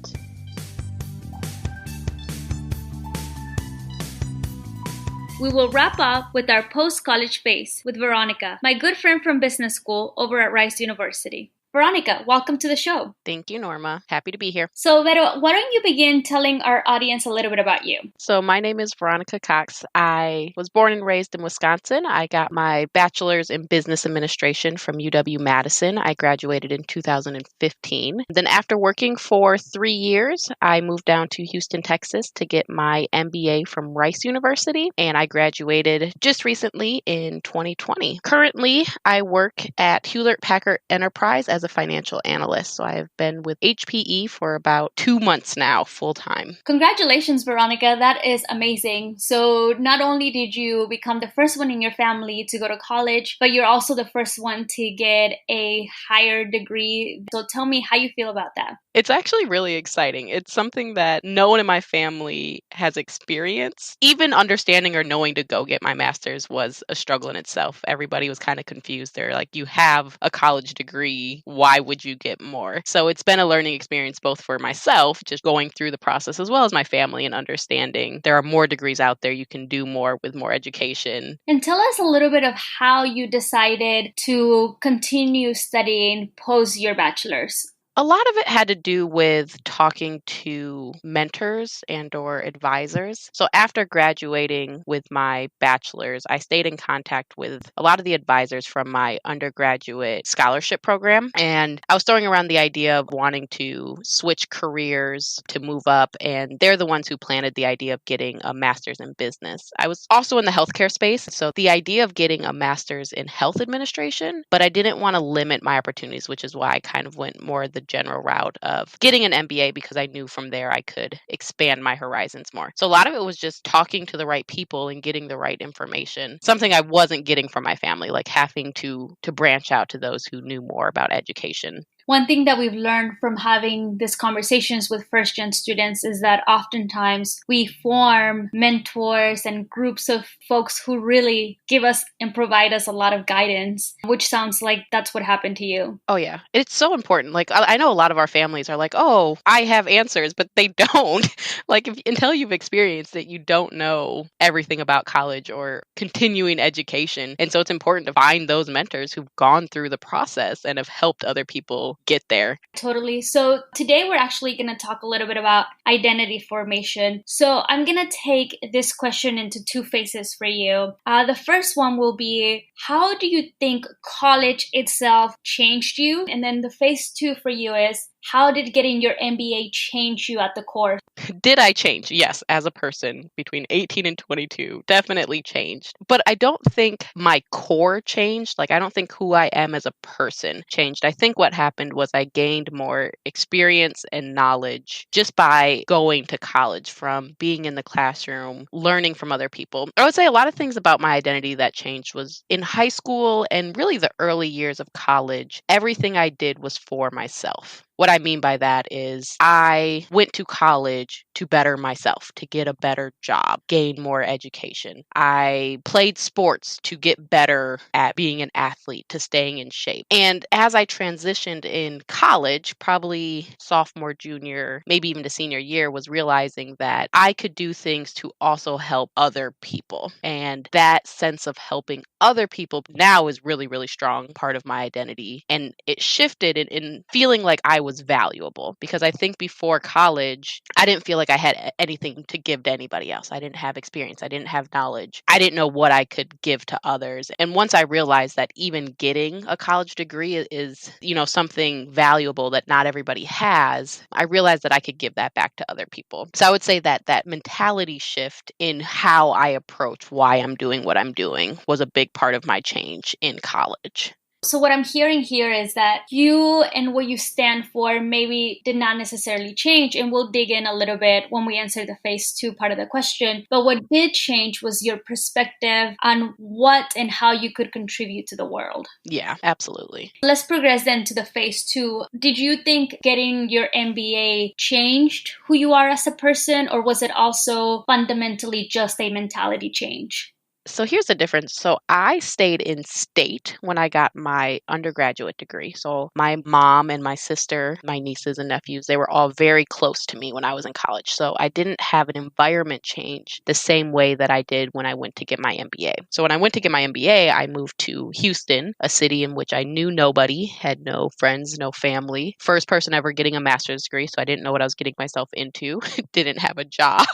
We will wrap up with our post-college phase with Veronica, my good friend from business school over at Rice University. Veronica, welcome to the show. Thank you, Norma. Happy to be here. So, Vero, why don't you begin telling our audience a little bit about you? So my name is Veronica Cox. I was born and raised in Wisconsin. I got my bachelor's in business administration from UW-Madison. I graduated in 2015. Then after working for 3 years, I moved down to Houston, Texas to get my MBA from Rice University, and I graduated just recently in 2020. Currently, I work at Hewlett-Packard Enterprise as a financial analyst. So I've been with HPE for about 2 months now, full time. Congratulations, Veronica. That is amazing. So not only did you become the first one in your family to go to college, but you're also the first one to get a higher degree. So tell me how you feel about that. It's actually really exciting. It's something that no one in my family has experienced. Even understanding or knowing to go get my master's was a struggle in itself. Everybody was kind of confused. They're like, you have a college degree. Why would you get more? So it's been a learning experience both for myself, just going through the process, as well as my family and understanding there are more degrees out there. You can do more with more education. And tell us a little bit of how you decided to continue studying post your bachelor's. A lot of it had to do with talking to mentors and or advisors. So after graduating with my bachelor's, I stayed in contact with a lot of the advisors from my undergraduate scholarship program. And I was throwing around the idea of wanting to switch careers to move up. And they're the ones who planted the idea of getting a master's in business. I was also in the healthcare space. So the idea of getting a master's in health administration, but I didn't want to limit my opportunities, which is why I kind of went more the general route of getting an MBA because I knew from there I could expand my horizons more. So a lot of it was just talking to the right people and getting the right information, something I wasn't getting from my family, like having to branch out to those who knew more about education. one thing that we've learned from having these conversations with first-gen students is that oftentimes we form mentors and groups of folks who really give us and provide us a lot of guidance, which sounds like that's what happened to you. Oh, yeah. It's so important. Like, I know a lot of our families are like, oh, I have answers, but they don't. Like, until you've experienced it, you don't know everything about college or continuing education. And so it's important to find those mentors who've gone through the process and have helped other people get there. Totally. So today we're actually going to talk a little bit about identity formation. So I'm going to take this question into two phases for you. The first one will be, how do you think college itself changed you? And then the phase two for you is, how did getting your MBA change you at the core? Did I change? Yes, as a person between 18 and 22, definitely changed. But I don't think my core changed. Like, I don't think who I am as a person changed. I think what happened was I gained more experience and knowledge just by going to college, from being in the classroom, learning from other people. I would say a lot of things about my identity that changed was in high school and really the early years of college. Everything I did was for myself. What I mean by that is I went to college to better myself, to get a better job, gain more education. I played sports to get better at being an athlete, to staying in shape. And as I transitioned in college, probably sophomore, junior, maybe even to senior year, was realizing that I could do things to also help other people. And that sense of helping other people now is really, really strong part of my identity. And it shifted in feeling like I was valuable, because I think before college, I didn't feel like I had anything to give to anybody else. I didn't have experience. I didn't have knowledge. I didn't know what I could give to others. And once I realized that even getting a college degree is, something valuable that not everybody has, I realized that I could give that back to other people. So I would say that that mentality shift in how I approach why I'm doing what I'm doing was a big part of my change in college. So what I'm hearing here is that you and what you stand for maybe did not necessarily change, and we'll dig in a little bit when we answer the phase two part of the question. But what did change was your perspective on what and how you could contribute to the world. Yeah, absolutely. Let's progress then to the phase two. Did you think getting your MBA changed who you are as a person, or was it also fundamentally just a mentality change? So here's the difference. So I stayed in state when I got my undergraduate degree. So my mom and my sister, my nieces and nephews, they were all very close to me when I was in college. So I didn't have an environment change the same way that I did when I went to get my MBA. So when I went to get my MBA, I moved to Houston, a city in which I knew nobody, had no friends, no family. First person ever getting a master's degree. So I didn't know what I was getting myself into. Didn't have a job.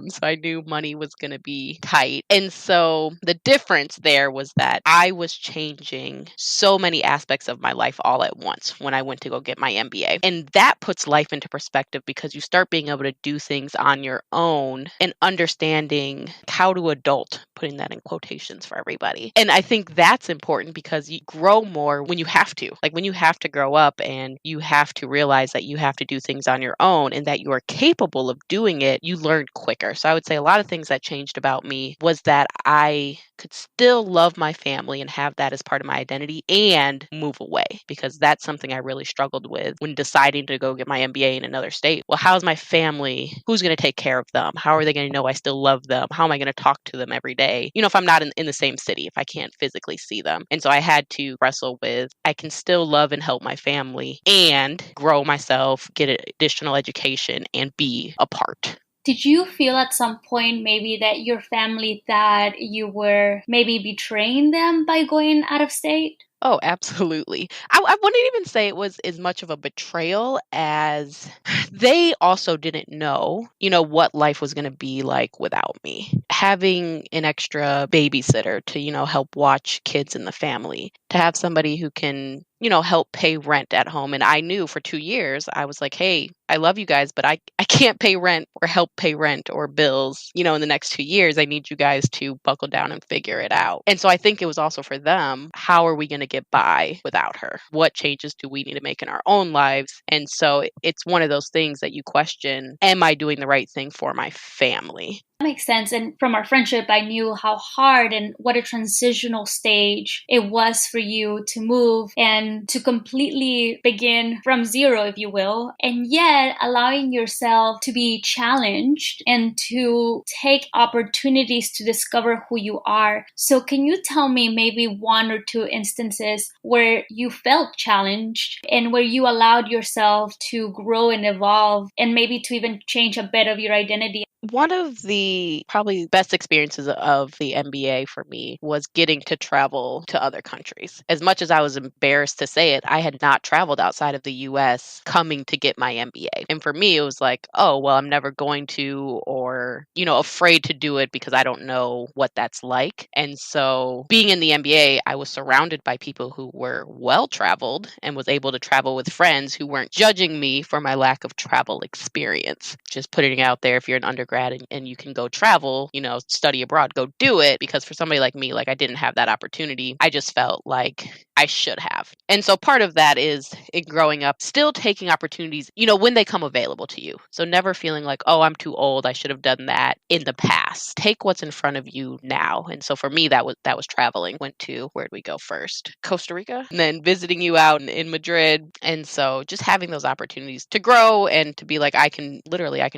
So I knew money was going to be tight. And so the difference there was that I was changing so many aspects of my life all at once when I went to go get my MBA. And that puts life into perspective, because you start being able to do things on your own and understanding how to adult, putting that in quotations for everybody. And I think that's important, because you grow more when you have to. Like when you have to grow up and you have to realize that you have to do things on your own and that you are capable of doing it, you learn quicker. So I would say a lot of things that changed about me was that I could still love my family and have that as part of my identity and move away, because that's something I really struggled with when deciding to go get my MBA in another state. Well, how's my family? Who's going to take care of them? How are they going to know I still love them? How am I going to talk to them every day? If I'm not in the same city, if I can't physically see them. And so I had to wrestle with, I can still love and help my family and grow myself, get additional education, and be apart. Did you feel at some point maybe that your family, that you were maybe betraying them by going out of state? Oh, absolutely. I wouldn't even say it was as much of a betrayal as they also didn't know, what life was going to be like without me. Having an extra babysitter to, help watch kids in the family, to have somebody who can, help pay rent at home. And I knew for 2 years, I was like, hey, I love you guys, but I can't pay rent or help pay rent or bills, in the next 2 years. I need you guys to buckle down and figure it out. And so I think it was also for them, how are we going to get by without her? What changes do we need to make in our own lives? And so it's one of those things that you question, am I doing the right thing for my family? That makes sense. And from our friendship, I knew how hard and what a transitional stage it was for you to move and to completely begin from zero, if you will, and yet allowing yourself to be challenged and to take opportunities to discover who you are. So can you tell me maybe one or two instances where you felt challenged and where you allowed yourself to grow and evolve and maybe to even change a bit of your identity? One of the probably best experiences of the MBA for me was getting to travel to other countries. As much as I was embarrassed to say it, I had not traveled outside of the US coming to get my MBA. And for me, it was like, oh, well, I'm never going to, or, afraid to do it because I don't know what that's like. And so being in the MBA, I was surrounded by people who were well traveled and was able to travel with friends who weren't judging me for my lack of travel experience. Just putting it out there, if you're an undergrad and you can go travel, study abroad, go do it. Because for somebody like me, like I didn't have that opportunity. I just felt like I should have. And so part of that is in growing up, still taking opportunities, when they come available to you. So never feeling like, oh, I'm too old, I should have done that in the past. Take what's in front of you now. And so for me, that was traveling. Went to, where'd we go first? Costa Rica, and then visiting you out in Madrid. And so just having those opportunities to grow and to be like, I can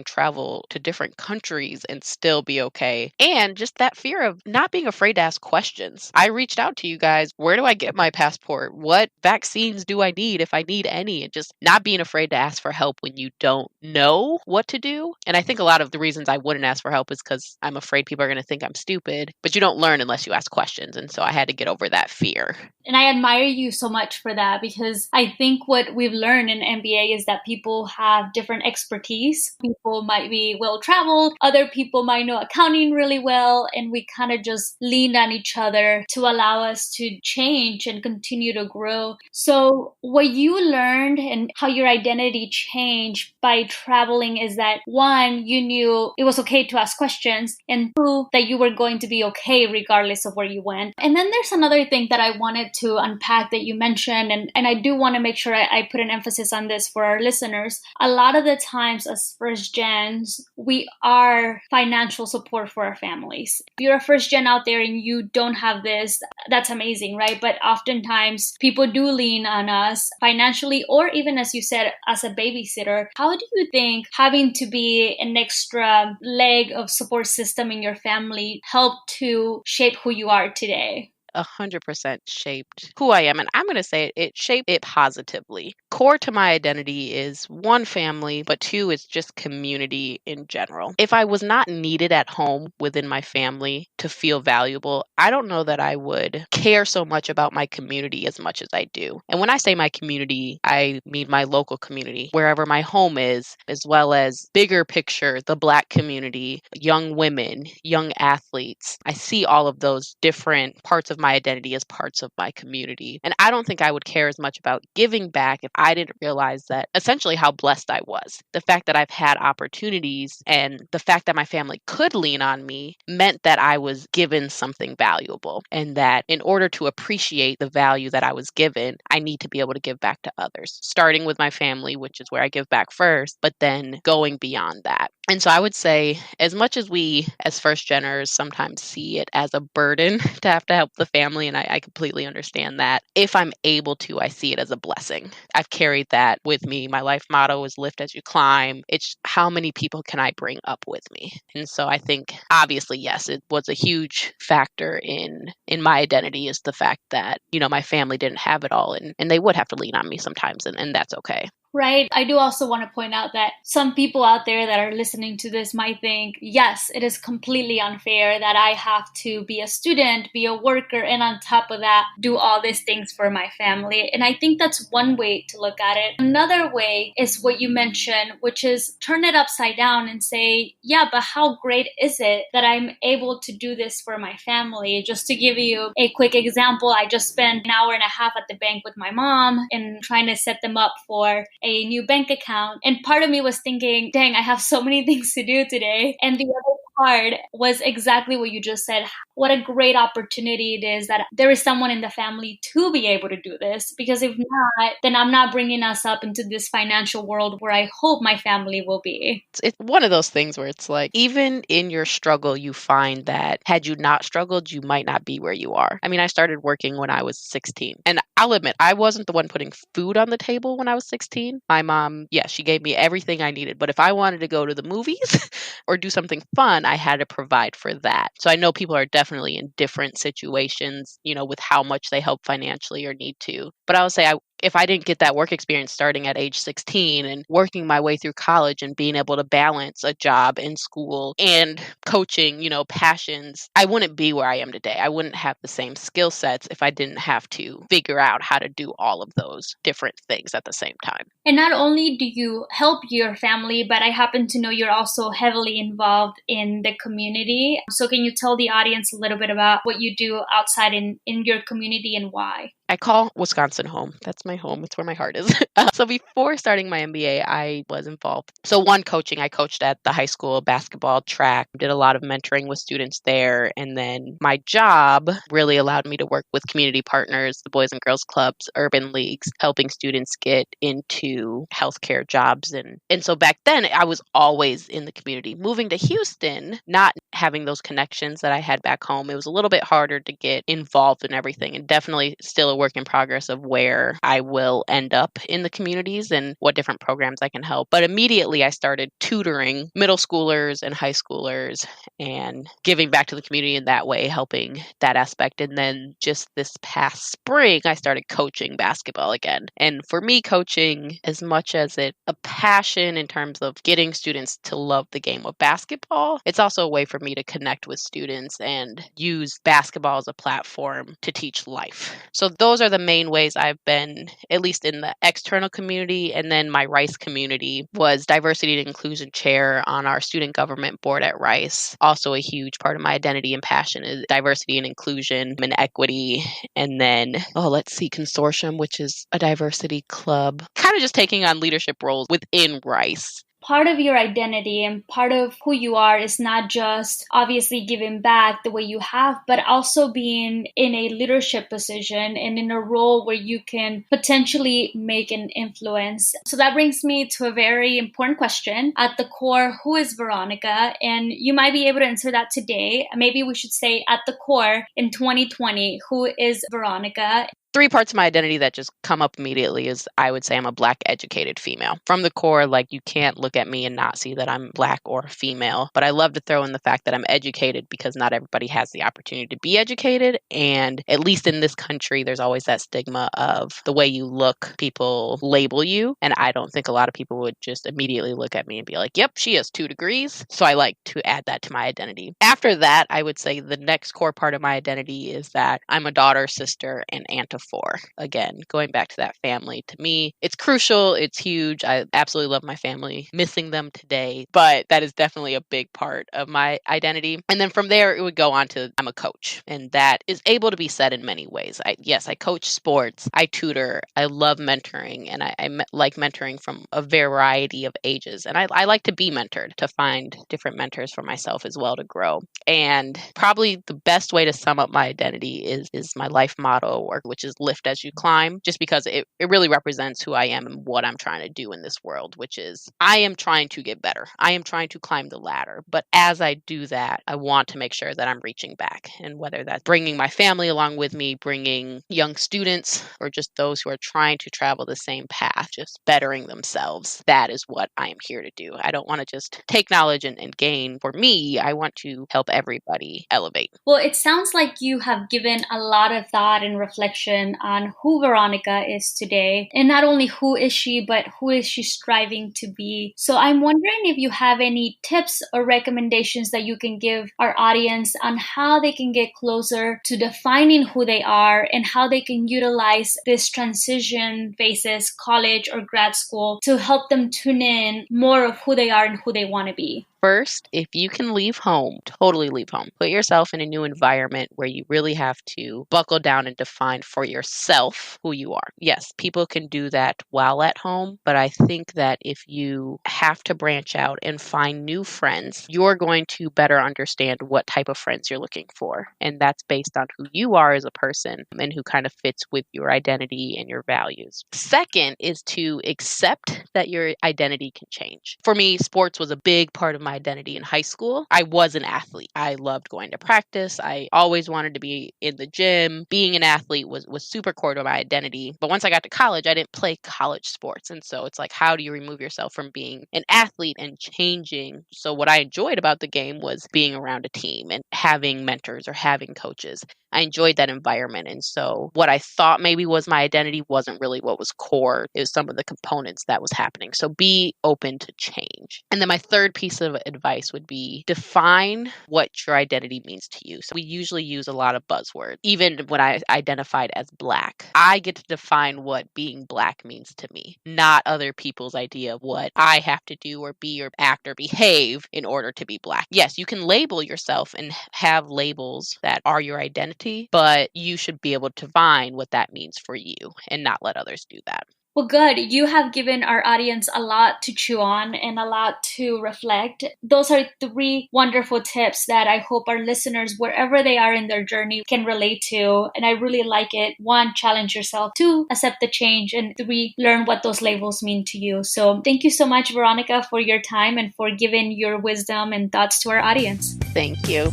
travel to different countries and still be okay. And just that fear of not being afraid to ask questions. I reached out to you guys. Where do I get my passport? What vaccines do I need if I need any? And just not being afraid to ask for help when you don't know what to do. And I think a lot of the reasons I wouldn't ask for help is because I'm afraid people are going to think I'm stupid, but you don't learn unless you ask questions. And so I had to get over that fear. And I admire you so much for that, because I think what we've learned in MBA is that people have different expertise. People might be well traveled, other people might know accounting really well, and we kind of just lean on each other to allow us to change and continue to grow. So what you learned and how your identity changed by traveling is that, one, you knew it was okay to ask questions, and two, that you were going to be okay regardless of where you went. And then there's another thing that I wanted to unpack that you mentioned, and I do want to make sure I put an emphasis on this for our listeners. A lot of the times as first gens, we are financial support for our families. If you're a first gen out there and you don't have this, that's amazing, right? But oftentimes people do lean on us financially, or even, as you said, as a babysitter. How do you think having to be an extra leg of support system in your family helped to shape who you are today? 100% shaped who I am. And I'm going to say it shaped it positively. Core to my identity is one, family, but two, is just community in general. If I was not needed at home within my family to feel valuable, I don't know that I would care so much about my community as much as I do. And when I say my community, I mean my local community, wherever my home is, as well as bigger picture, the Black community, young women, young athletes. I see all of those different parts of my identity as parts of my community. And I don't think I would care as much about giving back if I didn't realize that essentially how blessed I was. The fact that I've had opportunities and the fact that my family could lean on me meant that I was given something valuable, and that in order to appreciate the value that I was given, I need to be able to give back to others, starting with my family, which is where I give back first, but then going beyond that. And so I would say, as much as we as first geners sometimes see it as a burden to have to help the family, and I completely understand that, if I'm able to, I see it as a blessing. I've carried that with me. My life motto is lift as you climb. It's how many people can I bring up with me? And so I think, obviously, yes, it was a huge factor in my identity, is the fact that, my family didn't have it all, and they would have to lean on me sometimes, and that's okay. Right. I do also want to point out that some people out there that are listening to this might think, yes, it is completely unfair that I have to be a student, be a worker, and on top of that, do all these things for my family. And I think that's one way to look at it. Another way is what you mentioned, which is turn it upside down and say, yeah, but how great is it that I'm able to do this for my family? Just to give you a quick example, I just spent an hour and a half at the bank with my mom and trying to set them up for a new bank account. And part of me was thinking, dang, I have so many things to do today. And the other part was exactly what you just said. What a great opportunity it is that there is someone in the family to be able to do this. Because if not, then I'm not bringing us up into this financial world where I hope my family will be. It's one of those things where it's like, even in your struggle, you find that had you not struggled, you might not be where you are. I mean, I started working when I was 16. And I'll admit, I wasn't the one putting food on the table when I was 16. My mom, yeah, she gave me everything I needed. But if I wanted to go to the movies or do something fun, I had to provide for that. So I know people are definitely in different situations, with how much they help financially or need to. But I would say if I didn't get that work experience starting at age 16 and working my way through college and being able to balance a job in school and coaching, passions, I wouldn't be where I am today. I wouldn't have the same skill sets if I didn't have to figure out how to do all of those different things at the same time. And not only do you help your family, but I happen to know you're also heavily involved in the community. So can you tell the audience a little bit about what you do outside in your community and why? I call Wisconsin home. That's my home. It's where my heart is. So before starting my MBA, I was involved. So coaching. I coached at the high school, basketball, track, did a lot of mentoring with students there. And then my job really allowed me to work with community partners, the Boys and Girls Clubs, urban leagues, helping students get into healthcare jobs. And so back then, I was always in the community. Moving to Houston, not having those connections that I had back home, it was a little bit harder to get involved in everything, and definitely still a work in progress of where I will end up in the communities and what different programs I can help. But immediately I started tutoring middle schoolers and high schoolers and giving back to the community in that way, helping that aspect. And then just this past spring, I started coaching basketball again. And for me, coaching, as much as it's a passion in terms of getting students to love the game of basketball, it's also a way for me to connect with students and use basketball as a platform to teach life. So those are the main ways I've been, at least in the external community. And then my Rice community was diversity and inclusion chair on our student government board at Rice. Also a huge part of my identity and passion is diversity and inclusion and equity. And then, consortium, which is a diversity club, kind of just taking on leadership roles within Rice. Part of your identity and part of who you are is not just obviously giving back the way you have, but also being in a leadership position and in a role where you can potentially make an influence. So that brings me to a very important question. At the core, who is Veronica? And you might be able to answer that today. Maybe we should say at the core in 2020, who is Veronica? 3 parts of my identity that just come up immediately is I would say I'm a Black educated female. From the core, you can't look at me and not see that I'm Black or female. But I love to throw in the fact that I'm educated because not everybody has the opportunity to be educated. And at least in this country, there's always that stigma of the way you look, people label you. And I don't think a lot of people would just immediately look at me and be like, yep, she has 2 degrees. So I like to add that to my identity. After that, I would say the next core part of my identity is that I'm a daughter, sister, and aunt of 4. Again, going back to that family, to me, it's crucial. It's huge. I absolutely love my family, missing them today, but that is definitely a big part of my identity. And then from there, it would go on to I'm a coach, and that is able to be said in many ways. I coach sports, I tutor, I love mentoring, and I like mentoring from a variety of ages. And I like to be mentored, to find different mentors for myself as well to grow. And probably the best way to sum up my identity is my life motto, which is lift as you climb, just because it really represents who I am and what I'm trying to do in this world, which is I am trying to get better. I am trying to climb the ladder. But as I do that, I want to make sure that I'm reaching back. And whether that's bringing my family along with me, bringing young students, or just those who are trying to travel the same path, just bettering themselves, that is what I am here to do. I don't want to just take knowledge and gain. For me, I want to help everybody elevate. Well, it sounds like you have given a lot of thought and reflection on who Veronica is today. And not only who is she, but who is she striving to be. So I'm wondering if you have any tips or recommendations that you can give our audience on how they can get closer to defining who they are and how they can utilize this transition phases, college or grad school, to help them tune in more of who they are and who they want to be. First, if you can leave home, totally leave home. Put yourself in a new environment where you really have to buckle down and define for yourself who you are. Yes, people can do that while at home, but I think that if you have to branch out and find new friends, you're going to better understand what type of friends you're looking for. And that's based on who you are as a person and who kind of fits with your identity and your values. Second is to accept that your identity can change. For me, sports was a big part of my identity in high school. I was an athlete. I loved going to practice. I always wanted to be in the gym. Being an athlete was super core to my identity. But once I got to college, I didn't play college sports. And so it's like, how do you remove yourself from being an athlete and changing? So what I enjoyed about the game was being around a team and having mentors or having coaches. I enjoyed that environment. And so what I thought maybe was my identity wasn't really what was core. It was some of the components that was happening. So be open to change. And then my third piece of advice would be define what your identity means to you. So we usually use a lot of buzzwords. Even when I identified as Black, I get to define what being Black means to me, not other people's idea of what I have to do or be or act or behave in order to be Black. Yes, you can label yourself and have labels that are your identity, but you should be able to define what that means for you and not let others do that. Well, good. You have given our audience a lot to chew on and a lot to reflect. Those are 3 wonderful tips that I hope our listeners, wherever they are in their journey, can relate to. And I really like it. 1, challenge yourself. 2, accept the change. And 3, learn what those labels mean to you. So thank you so much, Veronica, for your time and for giving your wisdom and thoughts to our audience. Thank you.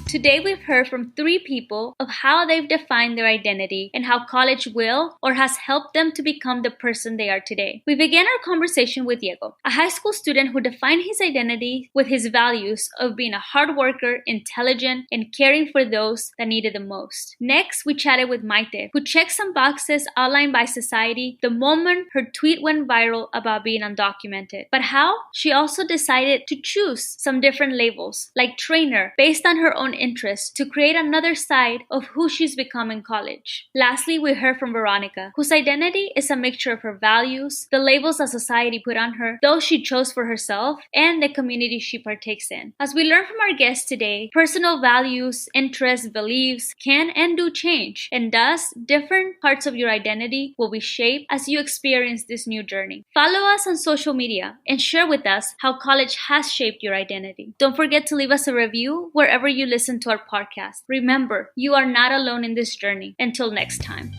Today we've heard from 3 people of how they've defined their identity and how college will or has helped them to become the person they are today. We began our conversation with Diego, a high school student who defined his identity with his values of being a hard worker, intelligent, and caring for those that needed the most. Next, we chatted with Mayte, who checked some boxes outlined by society the moment her tweet went viral about being undocumented, but how she also decided to choose some different labels, like trainer, based on her own interests to create another side of who she's become in college. Lastly, we heard from Veronica, whose identity is a mixture of her values, the labels that society put on her, those she chose for herself, and the community she partakes in. As we learn from our guests today, personal values, interests, beliefs can and do change, and thus different parts of your identity will be shaped as you experience this new journey. Follow us on social media and share with us how college has shaped your identity. Don't forget to leave us a review wherever you listen to our podcast. Remember, you are not alone in this journey. Until next time.